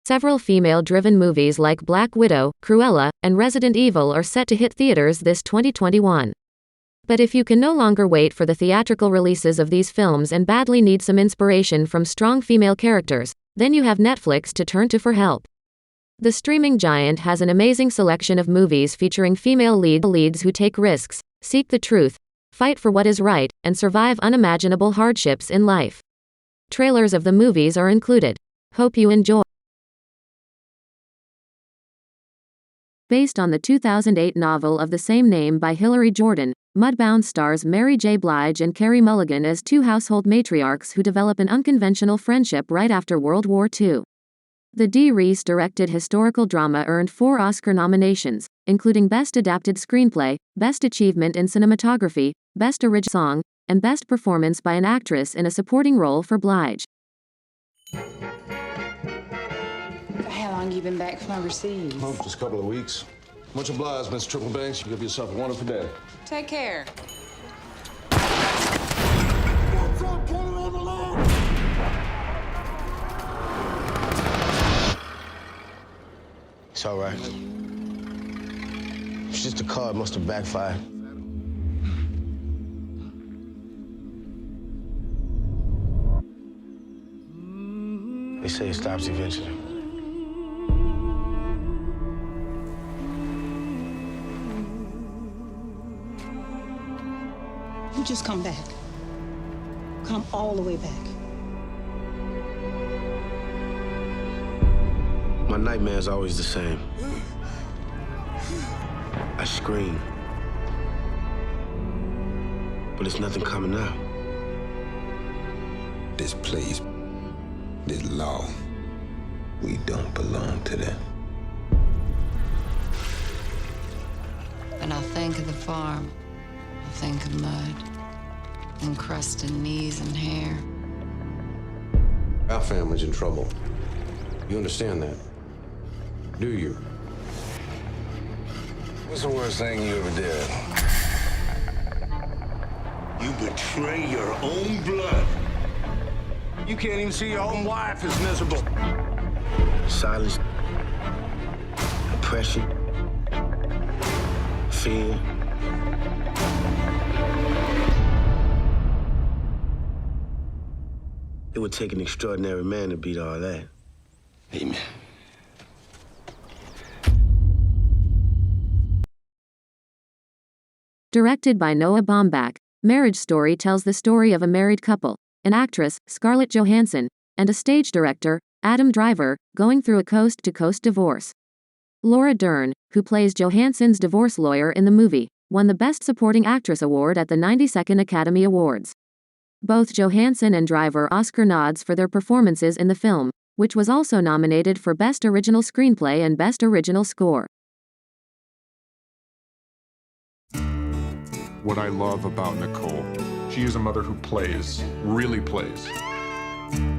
Several female-driven movies like Black Widow, Cruella, and Resident Evil are set to hit theaters this 2021. But if you can no longer wait for the theatrical releases of these films and badly need some inspiration from strong female characters, then you have Netflix to turn to for help. The streaming giant has an amazing selection of movies featuring female leads who take risks, seek the truth, fight for what is right, and survive unimaginable hardships in life. Trailers of the movies are included. Hope you enjoy. Based on the 2008 novel of the same name by Hilary Jordan, Mudbound stars Mary J. Blige and Carey Mulligan as two household matriarchs who develop an unconventional friendship right after World War II. The Dee Reese-directed historical drama earned 4 Oscar nominations, including Best Adapted Screenplay, Best Achievement in Cinematography, Best Original Song, and Best Performance by an Actress in a Supporting Role for Blige. How long you been back from overseas? Oh, just a couple of weeks. Much obliged, Miss Triple Banks. You give yourself a wonderful day. Take care. What's up, Kenny on the line? It's all right. It's just a car. It must have backfired. They say it stops eventually. You just come back. Come all the way back. My nightmare's always the same. I scream. But it's nothing coming out. This place, this law, we don't belong to them. When I think of the farm, I think of mud, encrusted knees and hair. Our family's in trouble. You understand that? Do you? What's the worst thing you ever did? You betray your own blood. You can't even see your own wife is miserable. Silence. Oppression. Fear. It would take an extraordinary man to beat all that. Amen. Directed by Noah Baumbach, Marriage Story tells the story of a married couple, an actress, Scarlett Johansson, and a stage director, Adam Driver, going through a coast-to-coast divorce. Laura Dern, who plays Johansson's divorce lawyer in the movie, won the Best Supporting Actress award at the 92nd Academy Awards. Both Johansson and Driver Oscar nods for their performances in the film, which was also nominated for Best Original Screenplay and Best Original Score. What I love about Nicole, she is a mother who plays, really plays.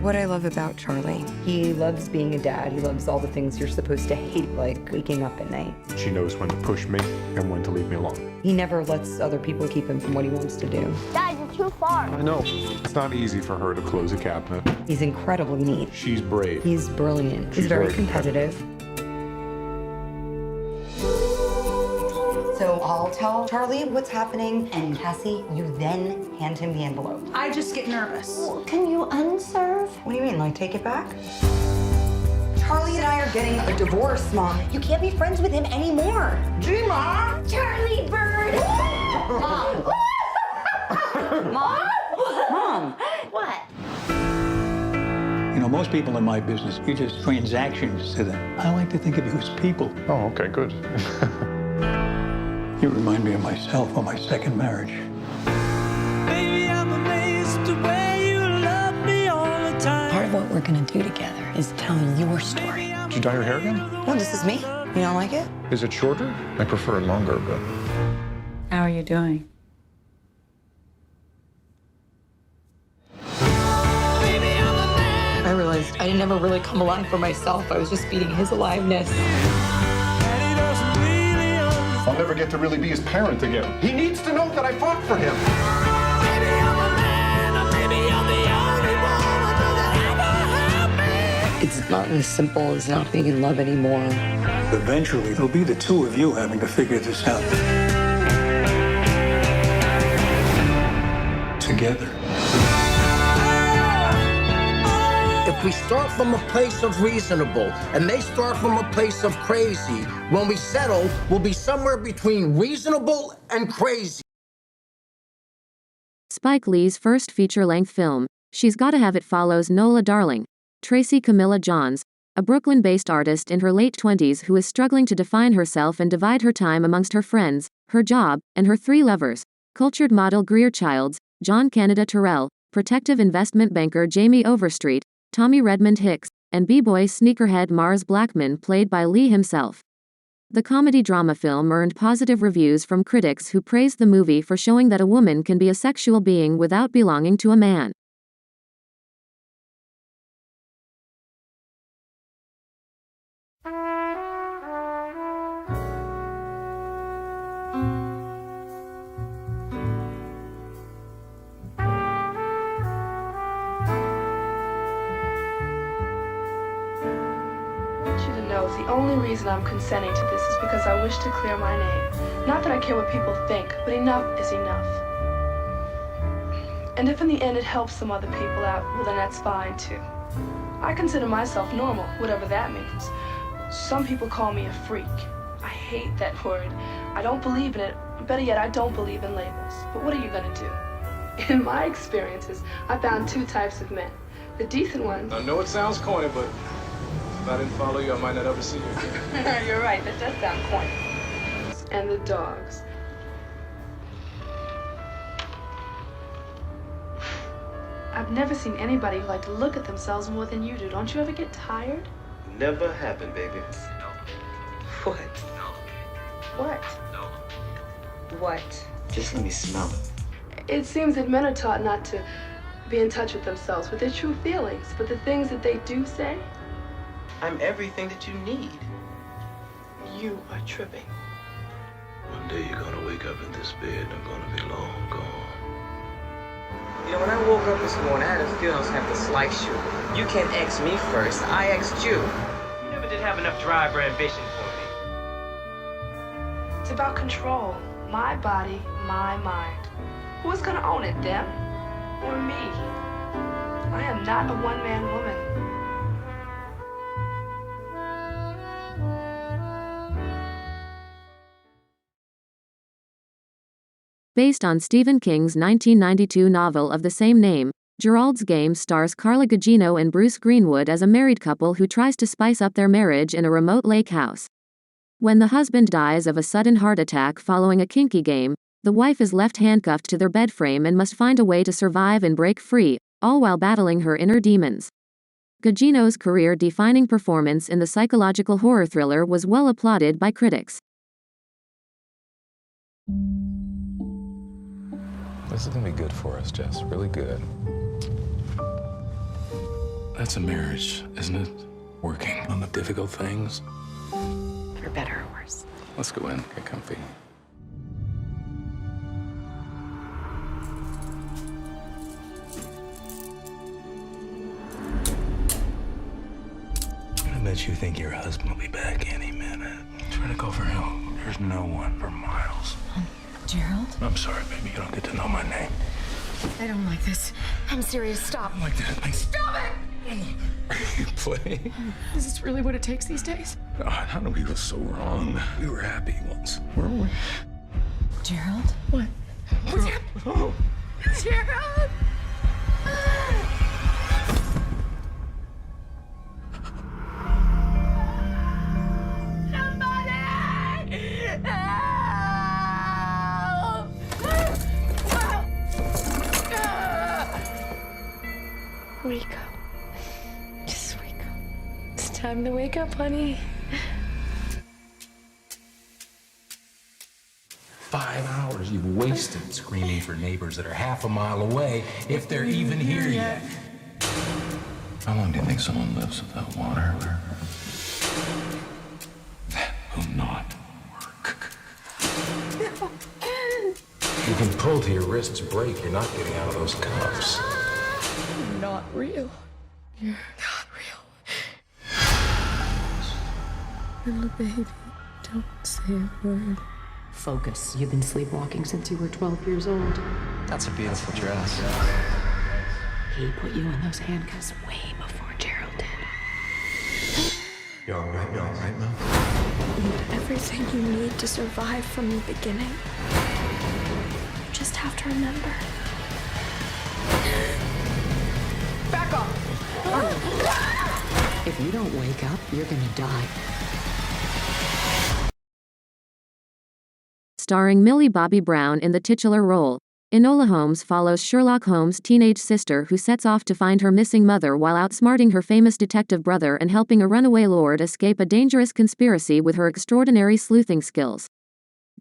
What I love about Charlie, he loves being a dad. He loves all the things you're supposed to hate, like waking up at night. She knows when to push me and when to leave me alone. He never lets other people keep him from what he wants to do. Dad, you're too far. I know, it's not easy for her to close a cabinet. He's incredibly neat. She's brave. He's brilliant. He's very competitive. So I'll tell Charlie what's happening, and Cassie, you then hand him the envelope. I just get nervous. Can you unserve? What do you mean, like take it back? Charlie and I are getting a divorce, Mom. You can't be friends with him anymore. G-Ma! Charlie Bird! Mom! Mom? Mom! What? You know, most people in my business, you're just transactions to them. I like to think of you as people. Oh, okay, good. You remind me of myself on my second marriage. Baby, I'm amazed the way you love me all the time. Part of what we're gonna do together is tell your story. Did you dye your hair again? No, this is me. You don't like it? Is it shorter? I prefer it longer, but... How are you doing? I realized I didn't ever really come alive for myself. I was just feeding his aliveness. I'll never get to really be his parent again. He needs to know that I fought for him. It's not as simple as not being in love anymore. Eventually, it'll be the two of you having to figure this out. Together. If we start from a place of reasonable and they start from a place of crazy, when we settle, we'll be somewhere between reasonable and crazy. Spike Lee's first feature-length film, She's Gotta Have It, follows Nola Darling, Tracy Camilla Johns, a Brooklyn-based artist in her late 20s who is struggling to define herself and divide her time amongst her friends, her job, and her three lovers: cultured model Greer Childs, John Canada Terrell, protective investment banker Jamie Overstreet, Tommy Redmond Hicks, and b-boy sneakerhead Mars Blackman, played by Lee himself. The comedy-drama film earned positive reviews from critics who praised the movie for showing that a woman can be a sexual being without belonging to a man. The only reason I'm consenting to this is because I wish to clear my name. Not that I care what people think, but enough is enough. And if in the end it helps some other people out, well then that's fine too. I consider myself normal, whatever that means. Some people call me a freak. I hate that word. I don't believe in it. Better yet, I don't believe in labels. But what are you gonna do? In my experiences, I found two types of men. The decent ones. I know it sounds corny, but if I didn't follow you, I might not ever see you again. You're right, that does sound corny. And the dogs. I've never seen anybody who like to look at themselves more than you do. Don't you ever get tired? Never happened, baby. What? What? What? Just let me smell it. It seems that men are taught not to be in touch with themselves, with their true feelings, but the things that they do say. I'm everything that you need. You are tripping. One day you're gonna wake up in this bed and I'm gonna be long gone. You know, when I woke up this morning, I had a feeling I was gonna have to slice you. You can't ask me first. I asked you. You never did have enough drive or ambition for me. It's about control. My body, my mind. Who's gonna own it, them or me? I am not a one-man woman. Based on Stephen King's 1992 novel of the same name, Gerald's Game stars Carla Gugino and Bruce Greenwood as a married couple who tries to spice up their marriage in a remote lake house. When the husband dies of a sudden heart attack following a kinky game, the wife is left handcuffed to their bed frame and must find a way to survive and break free, all while battling her inner demons. Gugino's career-defining performance in the psychological horror thriller was well applauded by critics. This is gonna be good for us, Jess. Really good. That's a marriage, isn't it? Working on the difficult things. For better or worse. Let's go in, get comfy. I bet you think your husband will be back any minute. Try to call for help. There's no one for miles. Gerald? I'm sorry, baby. You don't get to know my name. I don't like this. I'm serious. Stop. I like that. Stop it! Are you playing? Is this really what it takes these days? God, how do we go so wrong? We were happy once, weren't we? Gerald? What? What's happening? Oh. Gerald! Wake up. Just wake up. It's time to wake up, honey. 5 hours you've wasted screaming for neighbors that are half a mile away, if they're even here yet. How long do you think someone lives without water? That will not work. You can pull till your wrists break. You're not getting out of those cuffs. You're not real. You're not real. Little baby, don't say a word. Focus. You've been sleepwalking since you were 12 years old. That's a beautiful dress. He put you in those handcuffs way before Gerald did. You all right, Mom? You have everything you need to survive from the beginning. You just have to remember. Back off! If you don't wake up, you're gonna die. Starring Millie Bobby Brown in the titular role, Enola Holmes follows Sherlock Holmes' teenage sister who sets off to find her missing mother while outsmarting her famous detective brother and helping a runaway lord escape a dangerous conspiracy with her extraordinary sleuthing skills.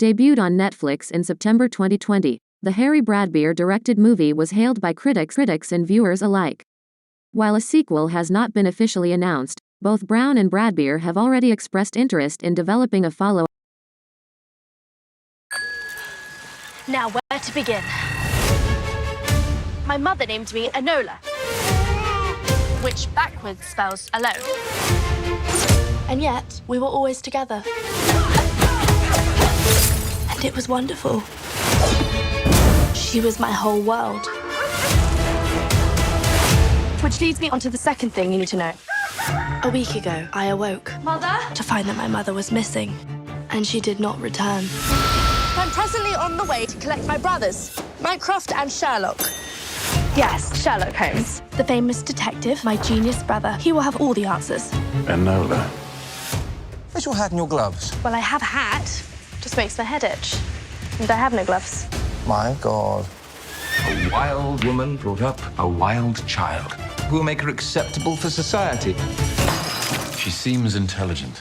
Debuted on Netflix in September 2020, the Harry Bradbeer-directed movie was hailed by critics and viewers alike. While a sequel has not been officially announced, both Brown and Bradbeer have already expressed interest in developing a follow-up. Now, where to begin? My mother named me Enola, which backwards spells alone. And yet, we were always together. And it was wonderful. She was my whole world. Which leads me on to the second thing you need to know. A week ago, I awoke. Mother? To find that my mother was missing, and she did not return. I'm presently on the way to collect my brothers, Mycroft and Sherlock. Yes, Sherlock Holmes. The famous detective, my genius brother. He will have all the answers. Enola. Where's your hat and your gloves? Well, I have a hat. Just makes my head itch. And I have no gloves. My God. A wild woman brought up a wild child. Who will make her acceptable for society? She seems intelligent.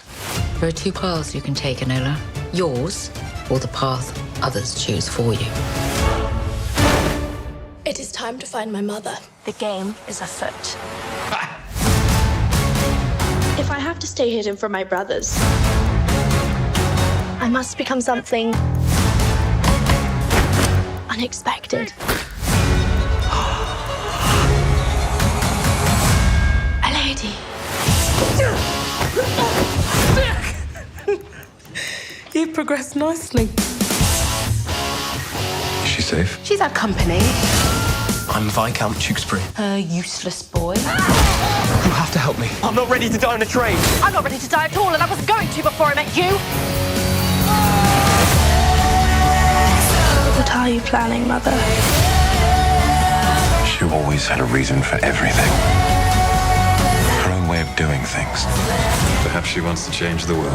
There are two paths you can take, Enola. Yours, or the path others choose for you. It is time to find my mother. The game is afoot. If I have to stay hidden from my brothers, I must become something unexpected. A lady. You've progressed nicely. Is she safe? She's our company. I'm Viscount Tewkesbury. A useless boy. You have to help me. I'm not ready to die on a train. I'm not ready to die at all, and I wasn't going to before I met you. What are you planning, Mother? She always had a reason for everything. Her own way of doing things. Perhaps she wants to change the world.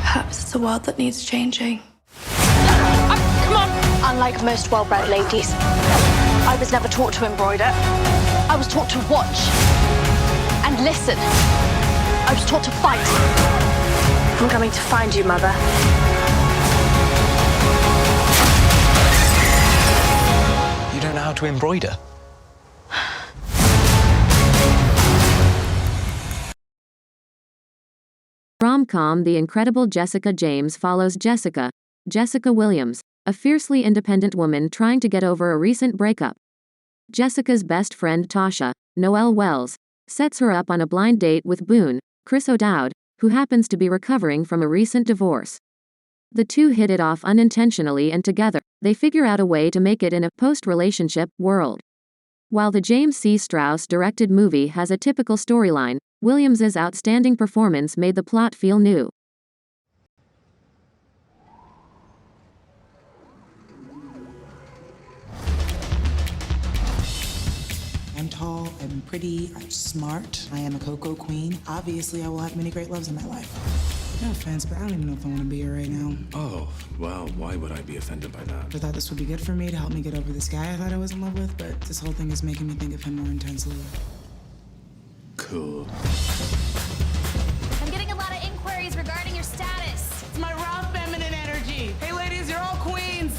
Perhaps it's a world that needs changing. Come on! Unlike most well-bred ladies, I was never taught to embroider. I was taught to watch and listen. I was taught to fight. I'm coming to find you, Mother. You don't know how to embroider? Rom-com The Incredible Jessica James follows Jessica Williams, a fiercely independent woman trying to get over a recent breakup. Jessica's best friend Tasha, Noelle Wells, sets her up on a blind date with Boone, Chris O'Dowd, who happens to be recovering from a recent divorce. The two hit it off unintentionally, and together, they figure out a way to make it in a post-relationship world. While the James C. Strauss-directed movie has a typical storyline, Williams's outstanding performance made the plot feel new. I'm tall, I'm pretty, I'm smart, I am a cocoa queen. Obviously, I will have many great loves in my life. No offense, but I don't even know if I want to be here right now. Oh, well, why would I be offended by that? I thought this would be good for me to help me get over this guy I thought I was in love with, but this whole thing is making me think of him more intensely. Cool. I'm getting a lot of inquiries regarding your status. It's my raw feminine energy. Hey, ladies, you're all queens.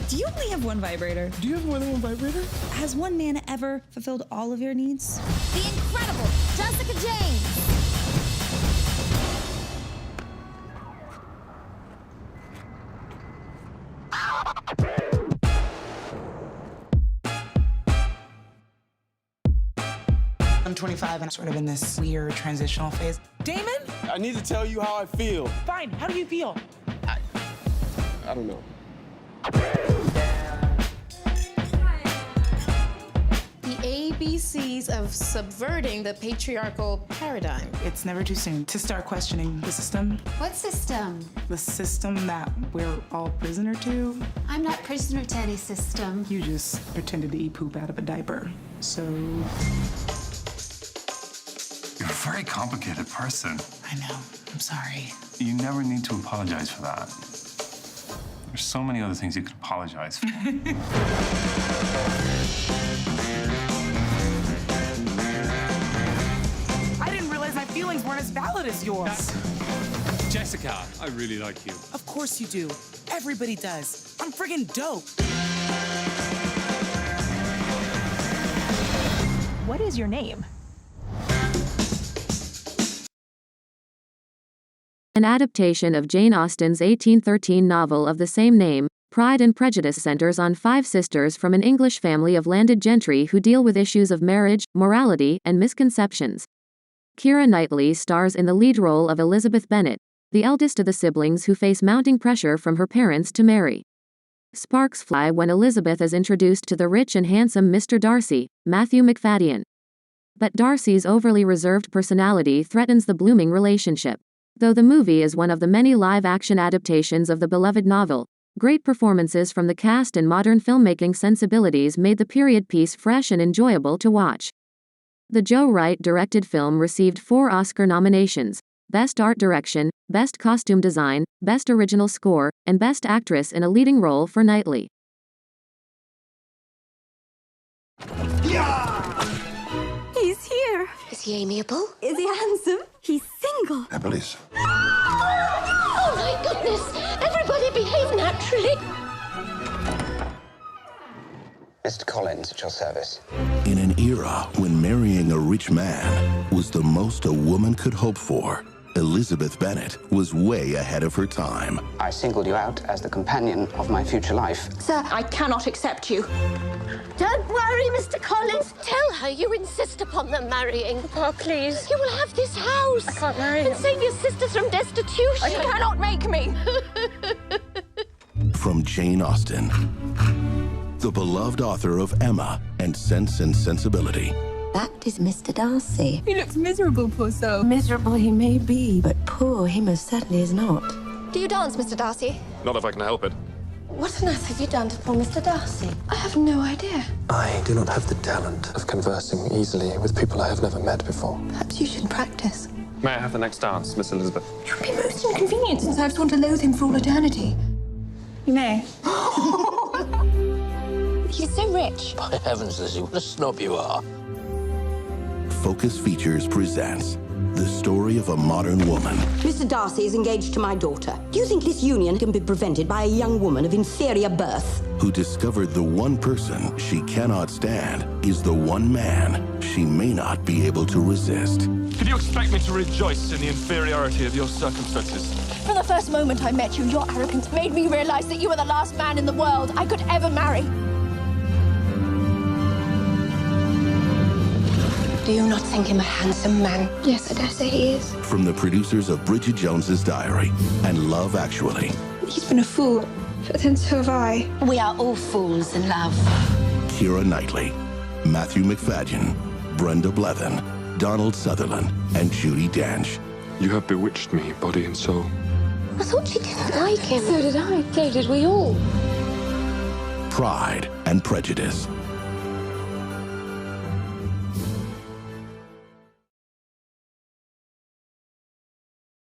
Do you only have one vibrator? Do you have more than one vibrator? Has one man ever fulfilled all of your needs? The incredible Jessica James. I'm 25 and I'm sort of in this weird transitional phase. Damon? I need to tell you how I feel. Fine, how do you feel? I don't know. The ABCs of subverting the patriarchal paradigm. It's never too soon to start questioning the system. What system? The system that we're all prisoner to. I'm not prisoner to any system. You just pretended to eat poop out of a diaper. So... You're a very complicated person. I know. I'm sorry. You never need to apologize for that. There's so many other things you could apologize for. I didn't realize my feelings weren't as valid as yours. Jessica, I really like you. Of course you do. Everybody does. I'm friggin' dope. What is your name? An adaptation of Jane Austen's 1813 novel of the same name, Pride and Prejudice centers on 5 sisters from an English family of landed gentry who deal with issues of marriage, morality, and misconceptions. Keira Knightley stars in the lead role of Elizabeth Bennet, the eldest of the siblings who face mounting pressure from her parents to marry. Sparks fly when Elizabeth is introduced to the rich and handsome Mr. Darcy, Matthew Macfadyen. But Darcy's overly reserved personality threatens the blooming relationship. Though the movie is one of the many live-action adaptations of the beloved novel, great performances from the cast and modern filmmaking sensibilities made the period piece fresh and enjoyable to watch. The Joe Wright-directed film received 4 Oscar nominations: Best Art Direction, Best Costume Design, Best Original Score, and Best Actress in a Leading Role for Knightley. He's here. Is he amiable? Is he handsome? He's single. I believe so. Oh my goodness! Everybody behave naturally! Mr. Collins, at your service. In an era when marrying a rich man was the most a woman could hope for, Elizabeth Bennet was way ahead of her time. I singled you out as the companion of my future life. Sir, I cannot accept you. Don't worry, Mr. Collins. Tell her you insist upon them marrying. Oh, please. You will have this house. I can't marry him. And save your sisters from destitution. You cannot make me. From Jane Austen, the beloved author of Emma and Sense and Sensibility. That is Mr. Darcy. He looks miserable, poor soul. Miserable he may be, but poor he most certainly is not. Do you dance, Mr. Darcy? Not if I can help it. What on earth have you done to poor Mr. Darcy? I have no idea. I do not have the talent of conversing easily with people I have never met before. Perhaps you should practice. May I have the next dance, Miss Elizabeth? It would be most inconvenient since I've sworn to loathe him for all eternity. You may. He's so rich. By heavens, Lizzie, what a snob you are. Focus Features presents the story of a modern woman Mr. Darcy is engaged to my daughter. Do you think this union can be prevented by a young woman of inferior birth? who discovered the one person she cannot stand is the one man she may not be able to resist. Did you expect me to rejoice in the inferiority of your circumstances? From the first moment I met you, your arrogance made me realize that you were the last man in the world I could ever marry. Do you not think him a handsome man? Yes, I dare say he is. From the producers of Bridget Jones's Diary and Love Actually. He's been a fool, but then so have I. We are all fools in love. Keira Knightley, Matthew Macfadyen, Brenda Blethyn, Donald Sutherland, and Judi Dench. You have bewitched me, body and soul. I thought she didn't like him. So did I. So did we all. Pride and Prejudice.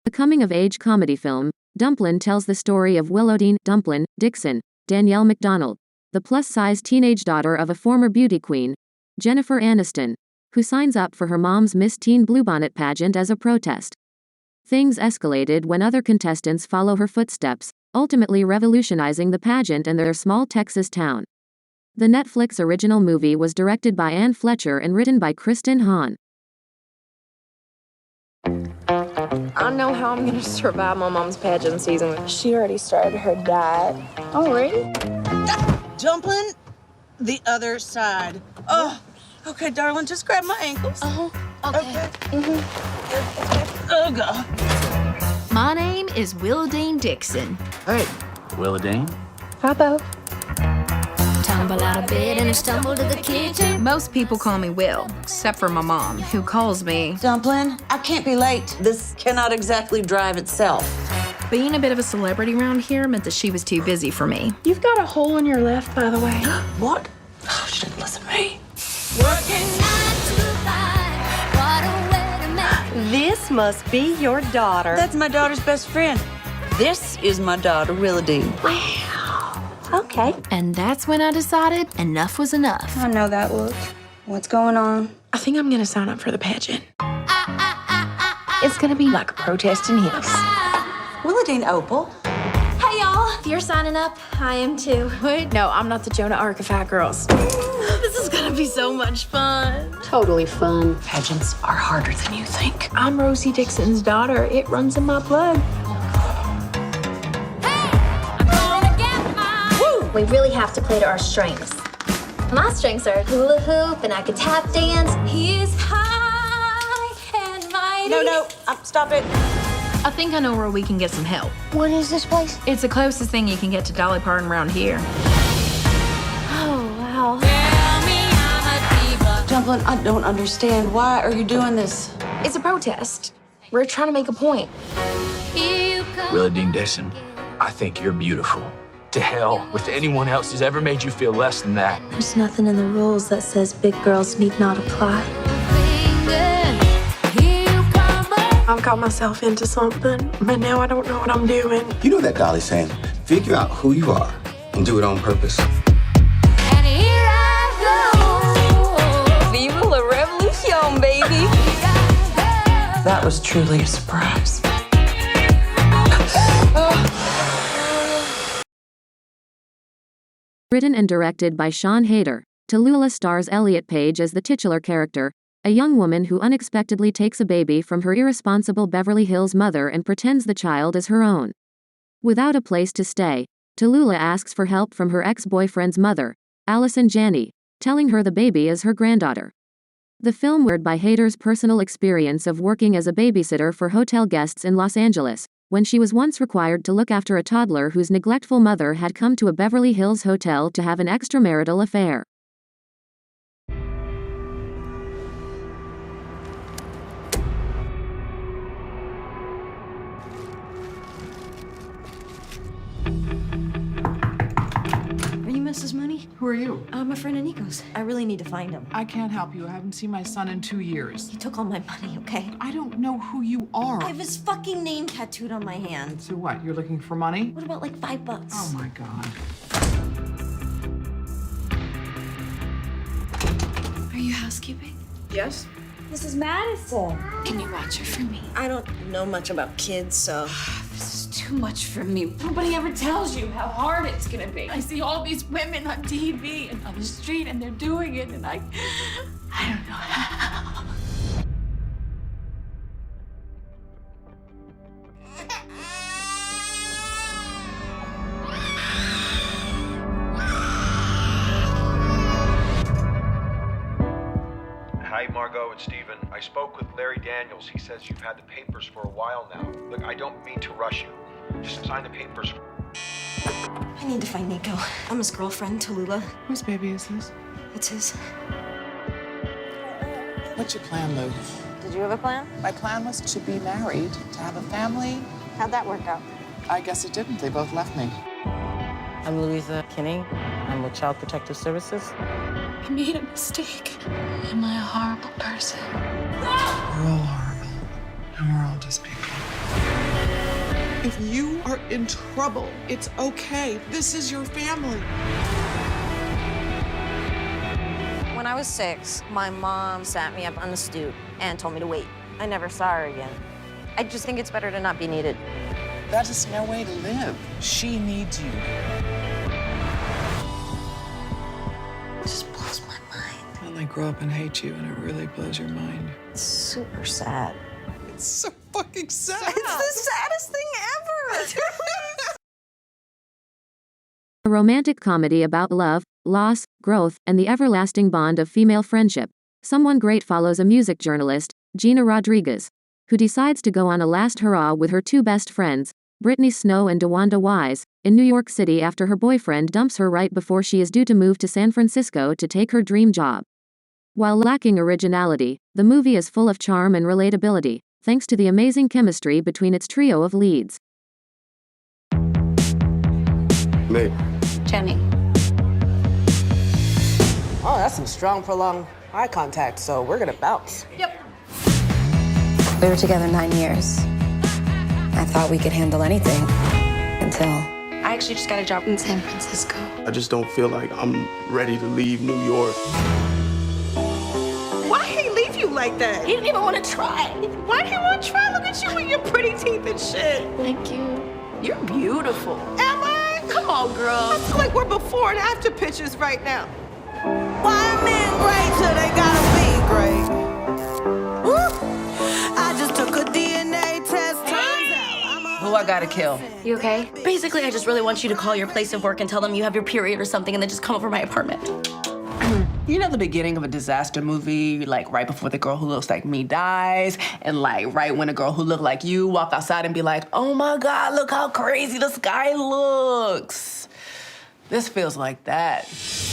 The coming-of-age comedy film, Dumplin' tells the story of Willowdene Dumplin' Dixon, Danielle MacDonald, the plus-size teenage daughter of a former beauty queen, Jennifer Aniston, who signs up for her mom's Miss Teen Bluebonnet pageant as a protest. Things escalated when other contestants follow her footsteps, ultimately revolutionizing the pageant and their small Texas town. The Netflix original movie was directed by Anne Fletcher and written by Kristen Hahn. I know how I'm gonna survive my mom's pageant season. She already started her diet. Already? Dumplin', the other side. Oh, Okay, darling, just grab my ankles. Okay. Oh, God. My name is Willadine Dixon. Hey, Willadine. Hi, Bo. Tumble out of bed and I stumble to the kitchen. Most people call me Will, except for my mom, who calls me Dumpling, I can't be late. This cannot exactly drive itself. Being a bit of a celebrity around here meant that she was too busy for me. You've got a hole in your left, by the way. What? Oh, she didn't listen to me. This must be your daughter. That's my daughter's best friend. This is my daughter, Willadine. Okay. And that's when I decided enough was enough. I know that look. What's going on? I think I'm gonna sign up for the pageant. It's gonna be like a protest in heels. Willadine Opal. Hey, y'all. If you're signing up, I am too. Wait, no, I'm not the Jonah Arc of Fat Girls. This is gonna be so much fun. Totally fun. Pageants are harder than you think. I'm Rosie Dixon's daughter. It runs in my blood. We really have to play to our strengths. My strengths are hula hoop and I could tap dance. He is high and mighty. No, stop it. I think I know where we can get some help. What is this place? It's the closest thing you can get to Dolly Parton around here. Oh, wow. Dumpling, I don't understand. Why are you doing this? It's a protest. We're trying to make a point. Willadine Dixon, I think you're beautiful. To hell with anyone else who's ever made you feel less than that. There's nothing in the rules that says big girls need not apply. I've got myself into something, but now I don't know what I'm doing. You know that Dolly's saying, figure out who you are and do it on purpose. Viva la revolution, baby! That was truly a surprise. Written and directed by Sean Hayter, Tallulah stars Elliot Page as the titular character, a young woman who unexpectedly takes a baby from her irresponsible Beverly Hills mother and pretends the child is her own. Without a place to stay, Tallulah asks for help from her ex-boyfriend's mother, Allison Janney, telling her the baby is her granddaughter. The film was by Hayter's personal experience of working as a babysitter for hotel guests in Los Angeles, when she was once required to look after a toddler whose neglectful mother had come to a Beverly Hills hotel to have an extramarital affair. Are you Mrs. Mooney? Who are you? My friend Nico's. I really need to find him. I can't help you. I haven't seen my son in 2 years. He took all my money, okay? I don't know who you are. I have his fucking name tattooed on my hand. So what, you're looking for money? What about like $5? Oh my God. Are you housekeeping? Yes? Mrs. Madison. Can you watch her for me? I don't know much about kids, so. This is too much for me. Nobody ever tells you how hard it's gonna be. I see all these women on TV and on the street and they're doing it and I don't know how. Hi, Margot and Steven. I spoke with Larry Daniels. He says you've had the papers for a while now. Look, I don't mean to rush you. Just sign the papers. I need to find Nico. I'm his girlfriend, Tallulah. Whose baby is this? It's his. What's your plan, Lou? Did you have a plan? My plan was to be married, to have a family. How'd that work out? I guess it didn't. They both left me. I'm Louisa Kinney. I'm with Child Protective Services. I made a mistake. Am I a horrible person? We're all horrible, and we're all just people. If you are in trouble, it's okay. This is your family. When I was 6, my mom sat me up on the stoop and told me to wait. I never saw her again. I just think it's better to not be needed. That is no way to live. She needs you. It just blows my mind. And they grow up and hate you, and it really blows your mind. It's super sad. It's so fucking sad. It's the saddest thing ever. A romantic comedy about love, loss, growth, and the everlasting bond of female friendship, Someone great follows a music journalist, Gina Rodriguez, who decides to go on a last hurrah with her two best friends, Brittany Snow and DeWanda Wise, in New York City after her boyfriend dumps her right before she is due to move to San Francisco to take her dream job. While lacking originality, the movie is full of charm and relatability, thanks to the amazing chemistry between its trio of leads. Meg. Jenny. Oh, that's some strong, prolonged eye contact, so we're gonna bounce. Yep. We were together 9 years. I thought we could handle anything until... I actually just got a job in San Francisco. I just don't feel like I'm ready to leave New York. Why he leave you like that? He didn't even want to try. Why do you want to try? Look at you with your pretty teeth and shit. Thank you. You're beautiful. Am I? Come on, girl. I feel like we're before and after pictures right now. Why men great till they gotta be great? Woo! I just took a DNA test. Turns out who I gotta kill? You okay? Basically, I just really want you to call your place of work and tell them you have your period or something and then just come over my apartment. You know the beginning of a disaster movie, like right before the girl who looks like me dies, and like right when a girl who looked like you walk outside and be like, oh my God, look how crazy the sky looks. This feels like that.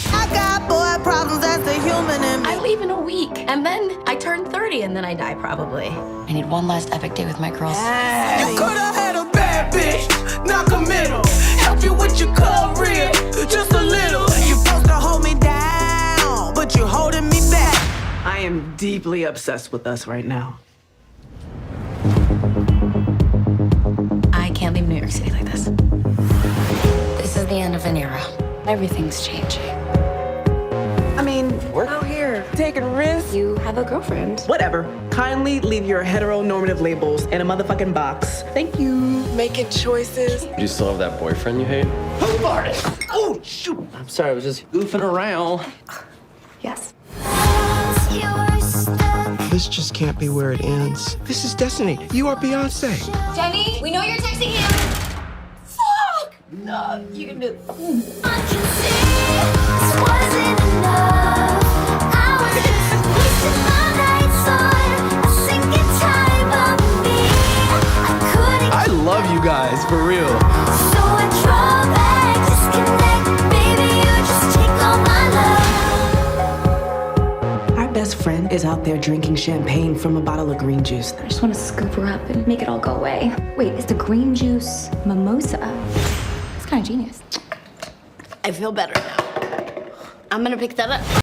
I got boy problems, that's the human in me. I leave in a week, and then I turn 30, and then I die probably. I need one last epic day with my girls. You could've had a bad bitch, knock a middle, help you with your career, just a little. You're supposed to hold me down, but you're holding me back. I am deeply obsessed with us right now. I can't leave New York City like this. This is the end of an era. Everything's changing. I mean, we're out here taking risks. You have a girlfriend. Whatever. Kindly leave your heteronormative labels in a motherfucking box. Thank you. Making choices. Do you still have that boyfriend you hate? Who farted? Oh, shoot. I'm sorry, I was just goofing around. Yes. This just can't be where it ends. This is destiny. You are Beyonce. Jenny, we know you're texting him. Fuck! No, you can do it. I can see this wasn't enough. I was just wasting my nights on a sinking time of me. I couldn't. I love you guys, for real. So I draw back, disconnect. Baby, you just take all my love. Our best friend is out there drinking champagne from a bottle of green juice. I just want to scoop her up and make it all go away. Wait, is the green juice mimosa? It's kind of genius. I feel better now. I'm gonna pick that up.